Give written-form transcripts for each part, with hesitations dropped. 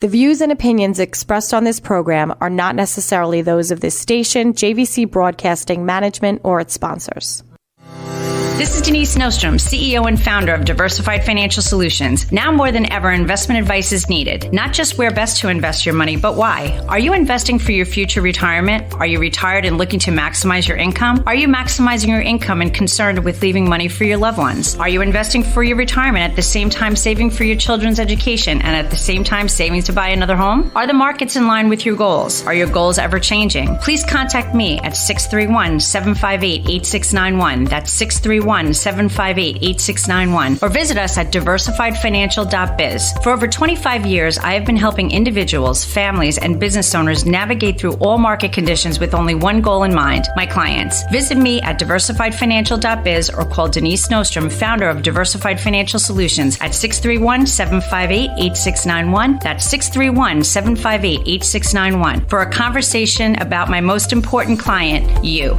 The views and opinions expressed on this program are not necessarily those of this station, JVC Broadcasting Management, or its sponsors. This is Denise Nostrom, CEO and founder of Diversified Financial Solutions. Now more than ever, investment advice is needed. Not just where best to invest your money, but why. Are you investing for your future retirement? Are you retired and looking to maximize your income? Are you maximizing your income and concerned with leaving money for your loved ones? Are you investing for your retirement at the same time saving for your children's education and at the same time saving to buy another home? Are the markets in line with your goals? Are your goals ever changing? Please contact me at 631-758-8691. That's 631-758-8691, or visit us at diversifiedfinancial.biz. For over 25 years, I have been helping individuals, families, and business owners navigate through all market conditions with only one goal in mind, my clients. Visit me at diversifiedfinancial.biz or call Denise Nostrom, founder of Diversified Financial Solutions, at 631-758-8691. That's 631-758-8691 for a conversation about my most important client, you.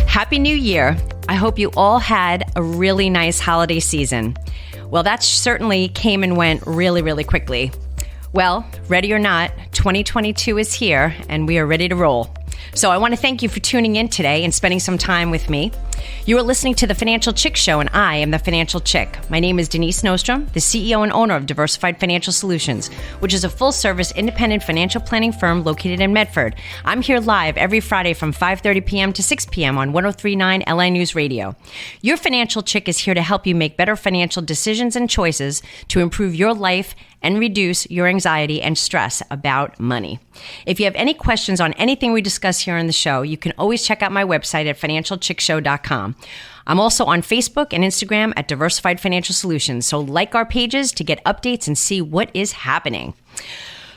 Happy New Year. I hope you all had a really nice holiday season. Well, that certainly came and went really, really quickly. Well, ready or not, 2022 is here and we are ready to roll. So I want to thank you for tuning in today and spending some time with me. You are listening to The Financial Chick Show, and I am The Financial Chick. My name is Denise Nostrom, the CEO and owner of Diversified Financial Solutions, which is a full-service independent financial planning firm located in Medford. I'm here live every Friday from 5:30 p.m. to 6 p.m. on 103.9 LI News Radio. Your Financial Chick is here to help you make better financial decisions and choices to improve your life and reduce your anxiety and stress about money. If you have any questions on anything we discuss here on the show, you can always check out my website at financialchickshow.com. I'm also on Facebook and Instagram at Diversified Financial Solutions, so like our pages to get updates and see what is happening.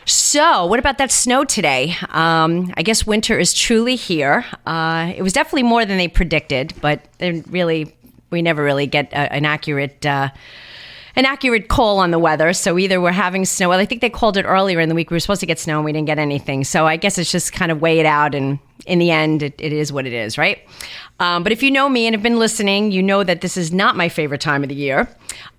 So, what about that snow today? I guess winter is truly here. It was definitely more than they predicted, but we never really get an accurate call on the weather. So either we're having snow. Well, I think they called it earlier in the week. We were supposed to get snow and we didn't get anything. So I guess it's just kind of weigh it out. And in the end, it is what it is, right? But if you know me and have been listening, you know that this is not my favorite time of the year.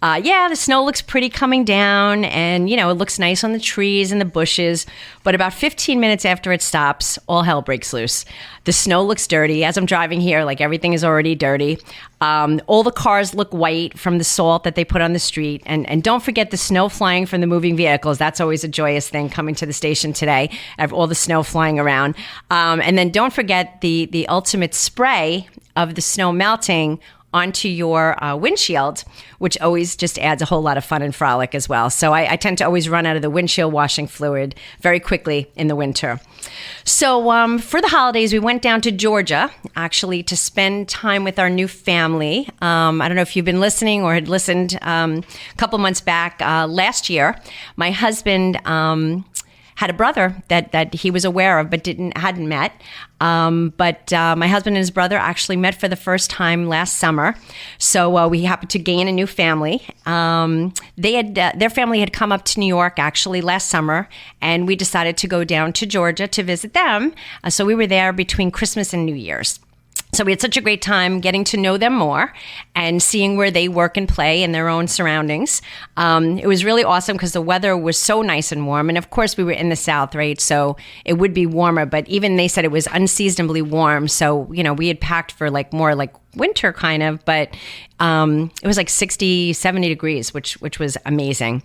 The snow looks pretty coming down and, it looks nice on the trees and the bushes. But about 15 minutes after it stops, all hell breaks loose. The snow looks dirty. As I'm driving here, like everything is already dirty. All the cars look white from the salt that they put on the street. And don't forget the snow flying from the moving vehicles. That's always a joyous thing coming to the station today. I have all the snow flying around. And then don't forget the ultimate spray of the snow melting onto your windshield, which always just adds a whole lot of fun and frolic as well. So I tend to always run out of the windshield washing fluid very quickly in the winter. So for the holidays, we went down to Georgia, actually, to spend time with our new family. I don't know if you've been listening or had listened a couple months back. Last year, my husband had a brother that he was aware of but hadn't met. But my husband and his brother actually met for the first time last summer. So we happened to gain a new family. Their family had come up to New York actually last summer, and we decided to go down to Georgia to visit them. So we were there between Christmas and New Year's. So we had such a great time getting to know them more and seeing where they work and play in their own surroundings. It was really awesome because the weather was so nice and warm. And of course, we were in the South, right? So it would be warmer, but even they said it was unseasonably warm. So, we had packed for more winter kind of, but it was 60, 70 degrees, which was amazing.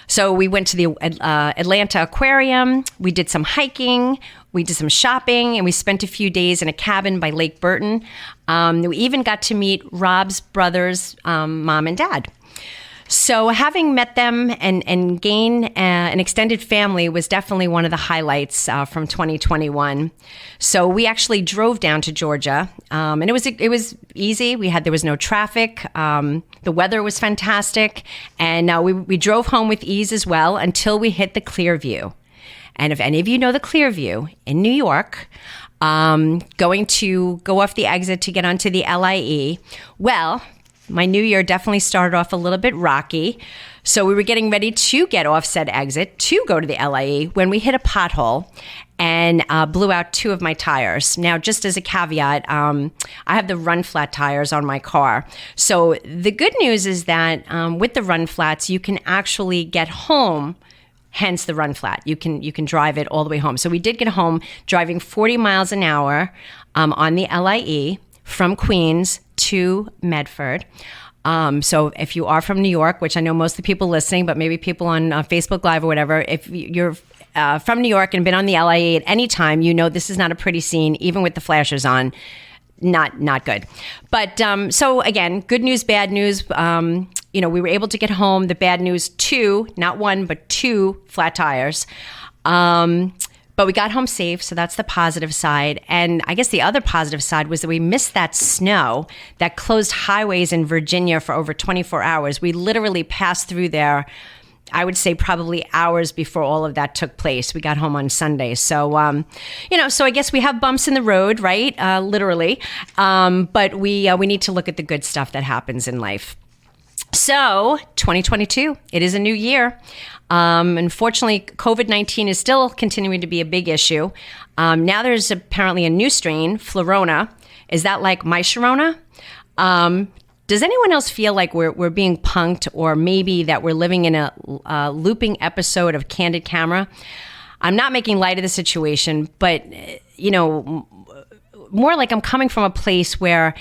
So we went to the Atlanta Aquarium. We did some hiking. We did some shopping, and we spent a few days in a cabin by Lake Burton. We even got to meet Rob's brother's mom and dad. So having met them and gain an extended family was definitely one of the highlights from 2021. So we actually drove down to Georgia, and it was easy. There was no traffic. The weather was fantastic, and we drove home with ease as well until we hit the Clearview. And if any of you know the Clearview in New York, going to go off the exit to get onto the LIE, well, my new year definitely started off a little bit rocky. So we were getting ready to get off said exit to go to the LIE when we hit a pothole and blew out 2 of my tires. Now, just as a caveat, I have the run flat tires on my car. So the good news is that with the run flats, you can actually get home. Hence the run flat. You can drive it all the way home. So we did get home driving 40 miles an hour on the LIE from Queens to Medford. So if you are from New York, which I know most of the people listening, but maybe people on Facebook Live or whatever, if you're from New York and been on the LIE at any time, you know this is not a pretty scene, even with the flashers on. Not good. But so again, good news, bad news. We were able to get home. The bad news, 2, not 1, but 2 flat tires. But we got home safe, so that's the positive side. And I guess the other positive side was that we missed that snow that closed highways in Virginia for over 24 hours. We literally passed through there, I would say probably hours before all of that took place. We got home on Sunday. So, so I guess we have bumps in the road, right? Literally. But we need to look at the good stuff that happens in life. So 2022, it is a new year. Unfortunately, COVID-19 is still continuing to be a big issue. Now there's apparently a new strain, Florona. Is that like my Sharona? Does anyone else feel like we're being punked, or maybe that we're living in a looping episode of Candid Camera? I'm not making light of the situation, but, more like I'm coming from a place where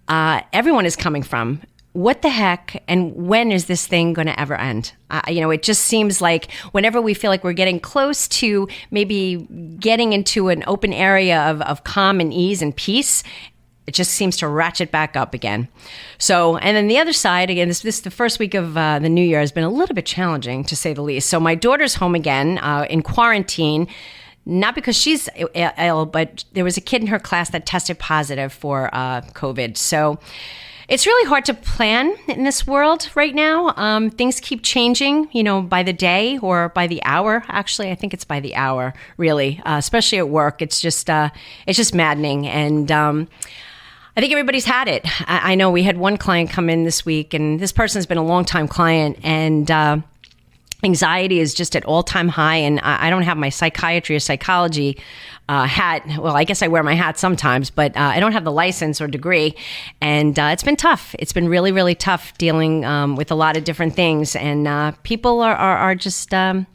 everyone is coming from. What the heck, and when is this thing going to ever end? It just seems like whenever we feel like we're getting close to maybe getting into an open area of calm and ease and peace, it just seems to ratchet back up again. So, and then the other side, again, this the first week of the new year has been a little bit challenging, to say the least. So my daughter's home again in quarantine, not because she's ill, but there was a kid in her class that tested positive for COVID. So it's really hard to plan in this world right now. Things keep changing, by the day or by the hour. Actually, I think it's by the hour, really, especially at work. It's just maddening. And I think everybody's had it. I know we had one client come in this week, and this person's been a longtime client, and anxiety is just at all-time high. And I don't have my psychiatry or psychology hat. Well, I guess I wear my hat sometimes, but I don't have the license or degree. And it's been tough. It's been really, really tough dealing with a lot of different things. And people are just, they've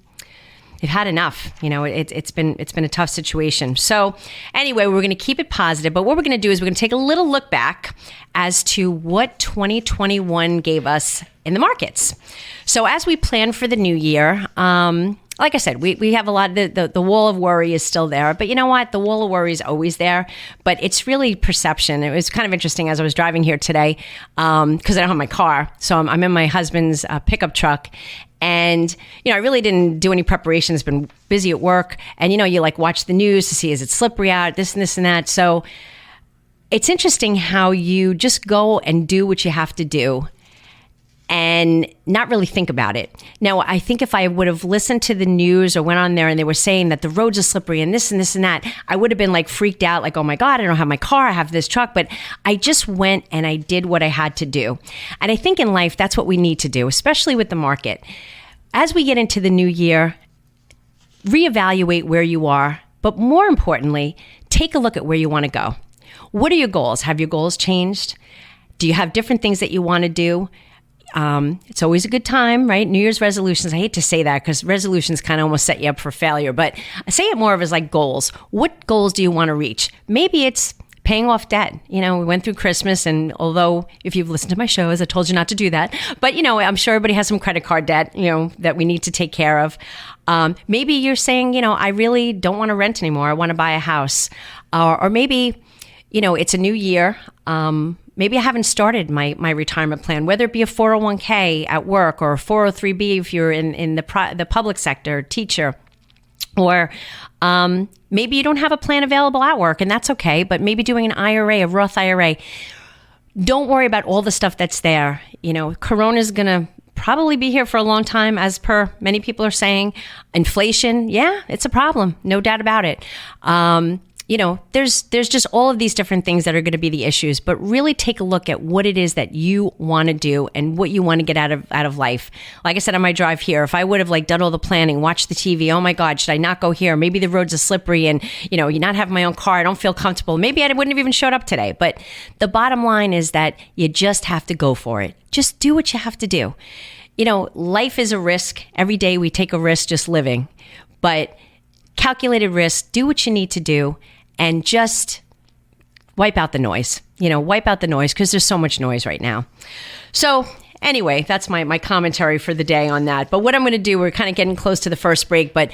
had enough. It's been a tough situation. So anyway, we're going to keep it positive. But what we're going to do is we're going to take a little look back as to what 2021 gave us in the markets. So as we plan for the new year, like I said, we have a lot of the wall of worry is still there, but you know what? The wall of worry is always there, but it's really perception. It was kind of interesting as I was driving here today, because I don't have my car. So I'm in my husband's pickup truck, and, I really didn't do any preparations, been busy at work. And, you watch the news to see, is it slippery out, this and this and that. So it's interesting how you just go and do what you have to do and not really think about it. Now, I think if I would have listened to the news or went on there and they were saying that the roads are slippery and this and this and that, I would have been like freaked out, like, oh my God, I don't have my car, I have this truck. But I just went and I did what I had to do. And I think in life, that's what we need to do, especially with the market. As we get into the new year, reevaluate where you are, but more importantly, take a look at where you want to go. What are your goals? Have your goals changed? Do you have different things that you want to do? It's always a good time, right? New Year's resolutions. I hate to say that because resolutions kind of almost set you up for failure, but I say it more of as like goals. What goals do you want to reach? Maybe it's paying off debt. We went through Christmas, and although if you've listened to my shows, I told you not to do that, but I'm sure everybody has some credit card debt, that we need to take care of. Maybe you're saying, I really don't want to rent anymore. I want to buy a house. Or maybe, it's a new year. Maybe I haven't started my retirement plan, whether it be a 401k at work or a 403b if you're in the public sector, teacher, or maybe you don't have a plan available at work, and that's okay, but maybe doing an IRA, a Roth IRA. Don't worry about all the stuff that's there. Corona is going to probably be here for a long time, as per many people are saying. Inflation, yeah, it's a problem, no doubt about it. there's just all of these different things that are going to be the issues, but really take a look at what it is that you want to do and what you want to get out of life. Like I said, on my drive here, if I would have done all the planning, watched the TV, oh my God, should I not go here? Maybe the roads are slippery and, you're not having my own car. I don't feel comfortable. Maybe I wouldn't have even showed up today. But the bottom line is that you just have to go for it. Just do what you have to do. Life is a risk. Every day we take a risk just living, but calculated risk, do what you need to do. And just wipe out the noise, because there's so much noise right now. So anyway, that's my commentary for the day on that. But what I'm going to do, we're kind of getting close to the first break, but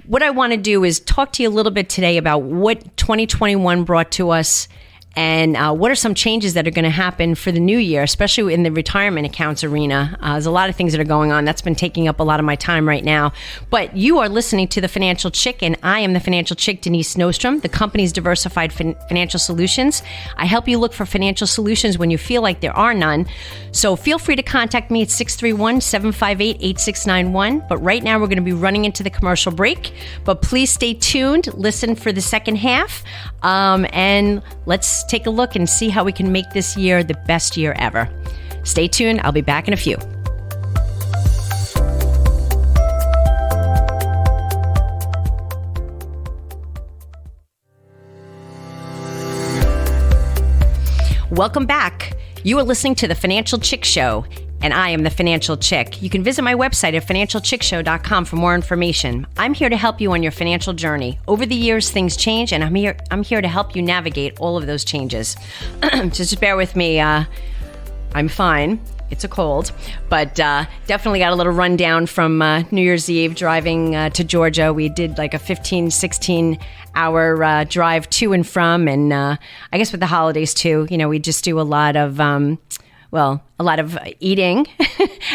what I want to do is talk to you a little bit today about what 2021 brought to us and what are some changes that are going to happen for the new year, especially in the retirement accounts arena. There's a lot of things that are going on. That's been taking up a lot of my time right now. But you are listening to The Financial Chick, and I am the Financial Chick, Denise Nostrom, the company's diversified financial solutions. I help you look for financial solutions when you feel like there are none. So feel free to contact me at 631-758-8691. But right now we're going to be running into the commercial break. But please stay tuned. Listen for the second half. And let's take a look and see how we can make this year the best year ever. Stay tuned. I'll be back in a few. Welcome back. You are listening to The Financial Chick Show, and I am The Financial Chick. You can visit my website at financialchickshow.com for more information. I'm here to help you on your financial journey. Over the years, things change, and I'm here to help you navigate all of those changes. So just bear with me. I'm fine. It's a cold, but definitely got a little rundown from New Year's Eve driving to Georgia. We did like a 15, 16-hour drive to and from, and I guess with the holidays too, we just do a lot of eating,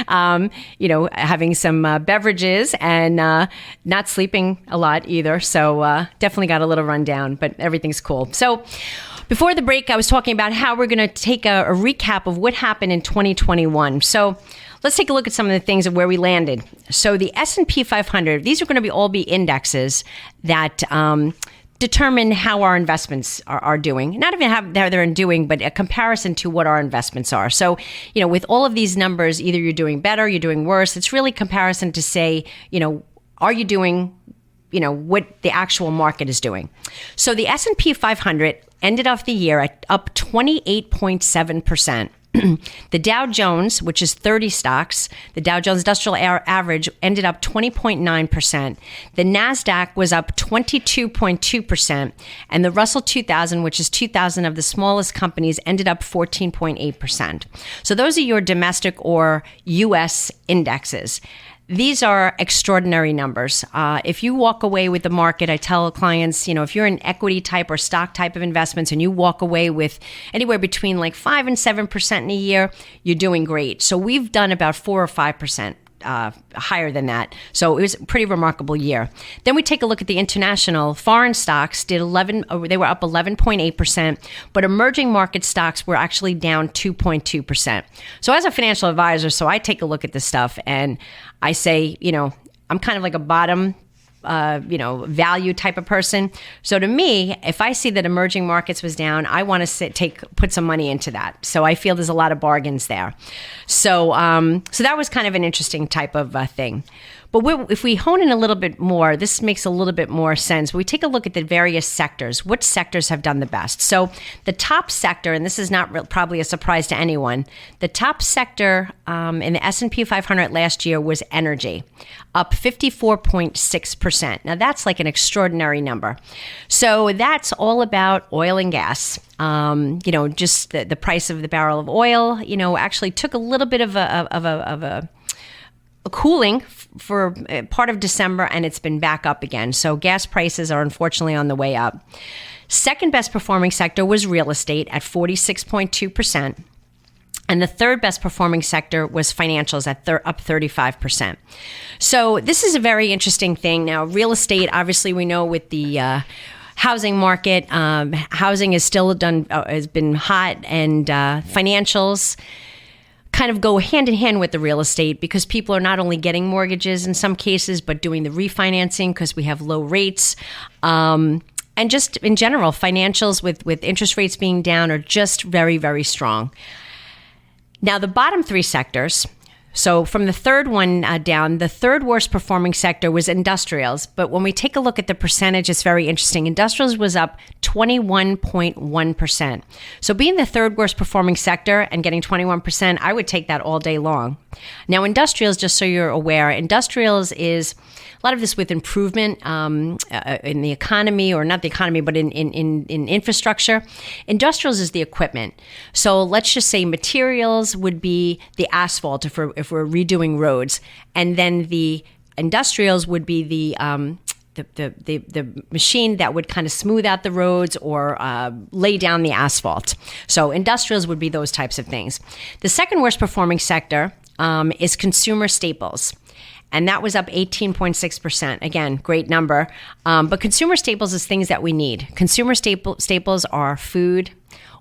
having some beverages and not sleeping a lot either. So definitely got a little rundown, but everything's cool. So before the break, I was talking about how we're going to take a recap of what happened in 2021. So let's take a look at some of the things of where we landed. So the S&P 500, these are going to all be indexes that determine how our investments are doing. Not even how they're doing, but a comparison to what our investments are. So, with all of these numbers, either you're doing better, you're doing worse. It's really comparison to say, are you doing, what the actual market is doing. So the S&P 500 ended off the year at up 28.7%. The Dow Jones, which is 30 stocks, the Dow Jones Industrial Average ended up 20.9%. The NASDAQ was up 22.2%. And the Russell 2000, which is 2,000 of the smallest companies, ended up 14.8%. So those are your domestic or U.S. indexes. These are extraordinary numbers. If you walk away with the market, I tell clients, if you're in equity type or stock type of investments and you walk away with anywhere between like 5 and 7% in a year, you're doing great. So we've done about 4 or 5%. Higher than that. So it was a pretty remarkable year. Then we take a look at the international foreign stocks they were up 11.8%, but emerging market stocks were actually down 2.2%. So as a financial advisor, I take a look at this stuff and I say, I'm kind of like a bottom value type of person. So to me, if I see that emerging markets was down, I want to put some money into that. So I feel there's a lot of bargains there. So that was kind of an interesting type of thing. But if we hone in a little bit more, this makes a little bit more sense. We take a look at the various sectors. What sectors have done the best? So the top sector, and this is not probably a surprise to anyone, the top sector in the S&P 500 last year was energy, up 54.6%. Now that's like an extraordinary number. So that's all about oil and gas. Just the price of the barrel of oil, actually took a little bit of a cooling for part of December, and it's been back up again. So gas prices are unfortunately on the way up. Second best performing sector was real estate at 46.2%. And the third best performing sector was financials at up 35%. So this is a very interesting thing. Now, real estate, obviously we know with the housing market, housing is still has been hot, and financials kind of go hand in hand with the real estate because people are not only getting mortgages in some cases, but doing the refinancing because we have low rates. And And just in general, financials with interest rates being down are just very, very strong. Now, the bottom three sectors, so from the third one down, the third worst performing sector was industrials. But when we take a look at the percentage, it's very interesting. Industrials was up 21.1%. So being the third worst performing sector and getting 21%, I would take that all day long. Now, industrials, just so you're aware, industrials is a lot of this with improvement in the economy, or not the economy, but in infrastructure. Industrials is the equipment. So let's just say materials would be the asphalt if we're redoing roads, and then the industrials would be the machine that would kind of smooth out the roads or lay down the asphalt. So industrials would be those types of things. The second worst performing sector is consumer staples. And that was up 18.6%. Again, great number. But consumer staples is things that we need. Consumer staples are food,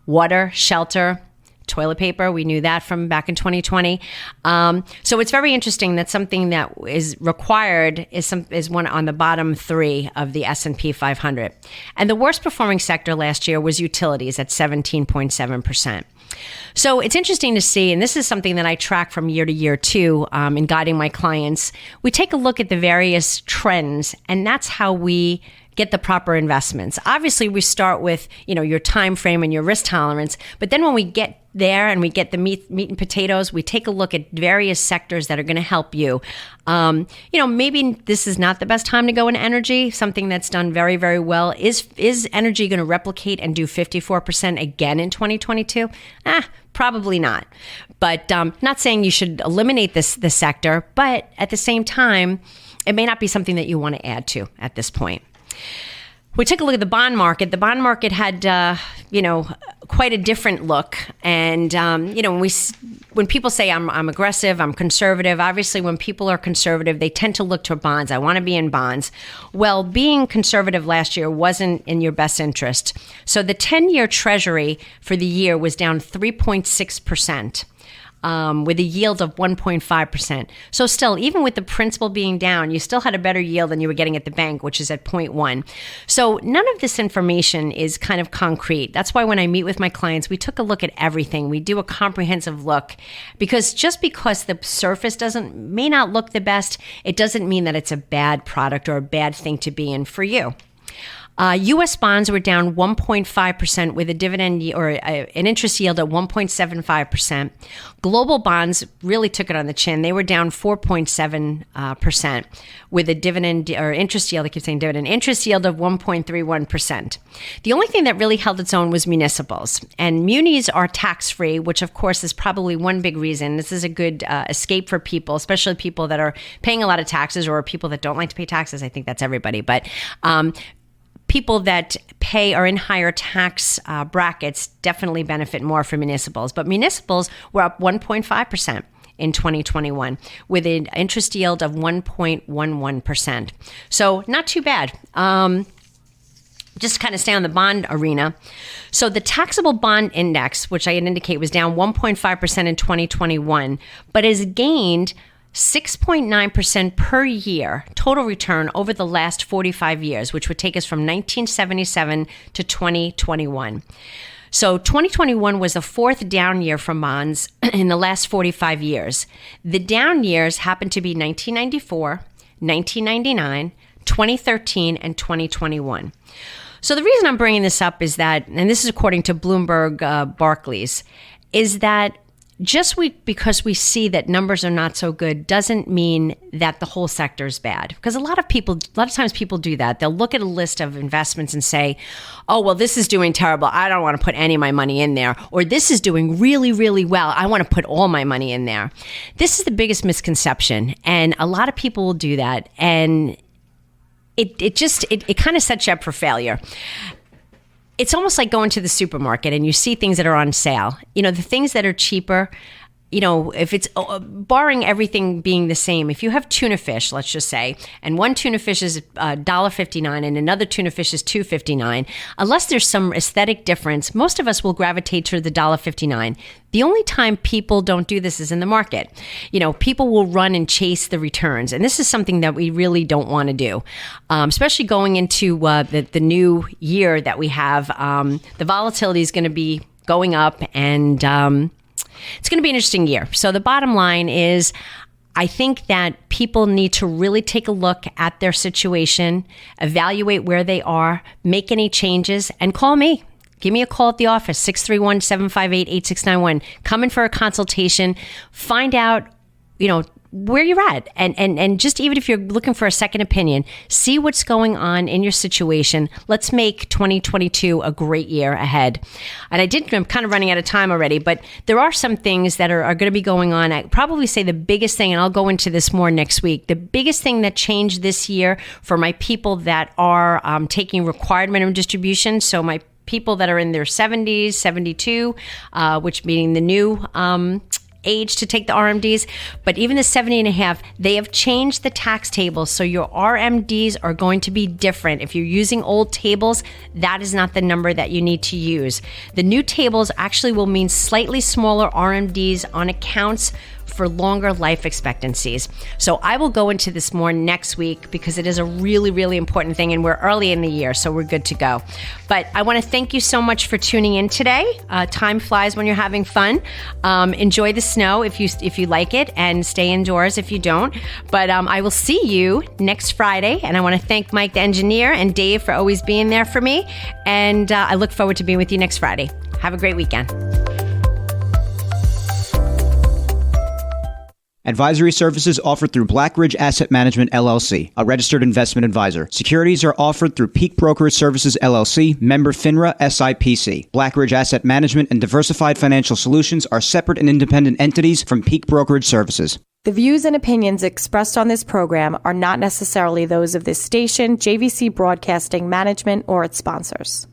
water, shelter, toilet paper. We knew that from back in 2020. So it's very interesting that something that is required is one on the bottom three of the S&P 500. And the worst performing sector last year was utilities at 17.7%. So it's interesting to see, and this is something that I track from year to year too, in guiding my clients. We take a look at the various trends, and that's how we get the proper investments. Obviously, we start with, your time frame and your risk tolerance, but then when we get there and we get the meat and potatoes, we take a look at various sectors that are going to help you. Maybe this is not the best time to go in energy. Something that's done very, very well. Is energy going to replicate and do 54% again in 2022? Probably not. But not saying you should eliminate this sector, but at the same time, it may not be something that you want to add to at this point. We took a look at the bond market. The bond market had, quite a different look. And, when people say I'm aggressive, I'm conservative, obviously when people are conservative, they tend to look to bonds. I want to be in bonds. Well, being conservative last year wasn't in your best interest. So the 10-year Treasury for the year was down 3.6%. With a yield of 1.5%. So still, even with the principal being down, you still had a better yield than you were getting at the bank, which is at 0.1. So none of this information is kind of concrete. That's why when I meet with my clients, we took a look at everything. We do a comprehensive look, because just because the surface may not look the best, it doesn't mean that it's a bad product or a bad thing to be in for you. U.S. bonds were down 1.5% with a dividend or an interest yield at 1.75%. Global bonds really took it on the chin. They were down 4.7% with a dividend or interest yield. I keep saying dividend, interest yield of 1.31%. The only thing that really held its own was municipals. And munis are tax-free, which of course is probably one big reason. This is a good escape for people, especially people that are paying a lot of taxes or people that don't like to pay taxes. I think that's everybody. But people that are in higher tax brackets definitely benefit more from municipals. But municipals were up 1.5% in 2021 with an interest yield of 1.11%. So not too bad. Just kind of stay on the bond arena. So the taxable bond index, which I indicate was down 1.5% in 2021, but has gained 6.9% per year total return over the last 45 years, which would take us from 1977 to 2021. So 2021 was the fourth down year for bonds in the last 45 years. The down years happened to be 1994, 1999, 2013, and 2021. So the reason I'm bringing this up is that, and this is according to Bloomberg Barclays, is that because we see that numbers are not so good doesn't mean that the whole sector is bad. Because a lot of times people do that. They'll look at a list of investments and say, oh, well, this is doing terrible. I don't want to put any of my money in there. Or this is doing really, really well. I want to put all my money in there. This is the biggest misconception. And a lot of people will do that. And it kind of sets you up for failure. It's almost like going to the supermarket and you see things that are on sale. The things that are cheaper, if it's barring everything being the same, if you have tuna fish, let's just say, and one tuna fish is $1.59 and another tuna fish is $2.59, unless there's some aesthetic difference, most of us will gravitate to the $1.59. The only time people don't do this is in the market. People will run and chase the returns. And this is something that we really don't want to do, especially going into the new year that we have. The volatility is going to be going up, and it's going to be an interesting year. So the bottom line is, I think that people need to really take a look at their situation, evaluate where they are, make any changes, and call me. Give me a call at the office, 631-758-8691. Come in for a consultation. Find out, where you're at. And just even if you're looking for a second opinion, see what's going on in your situation. Let's make 2022 a great year ahead. And I'm kind of running out of time already, but there are some things that are going to be going on. I'd probably say the biggest thing, and I'll go into this more next week, the biggest thing that changed this year for my people that are taking required minimum distribution, so my people that are in their 70s, 72, which meaning the new age to take the RMDs, but even the 70 and a half, they have changed the tax tables. So your RMDs are going to be different. If you're using old tables, that is not the number that you need to use. The new tables actually will mean slightly smaller RMDs on accounts for longer life expectancies. So I will go into this more next week because it is a really, really important thing, and we're early in the year, so we're good to go. But I want to thank you so much for tuning in today. Time flies when you're having fun. Enjoy the snow if you like it, and stay indoors if you don't. But I will see you next Friday, and I want to thank Mike, the engineer, and Dave for always being there for me. And I look forward to being with you next Friday. Have a great weekend. Advisory services offered through Blackridge Asset Management, LLC, a registered investment advisor. Securities are offered through Peak Brokerage Services, LLC, member FINRA, SIPC. Blackridge Asset Management and Diversified Financial Solutions are separate and independent entities from Peak Brokerage Services. The views and opinions expressed on this program are not necessarily those of this station, JVC Broadcasting Management, or its sponsors.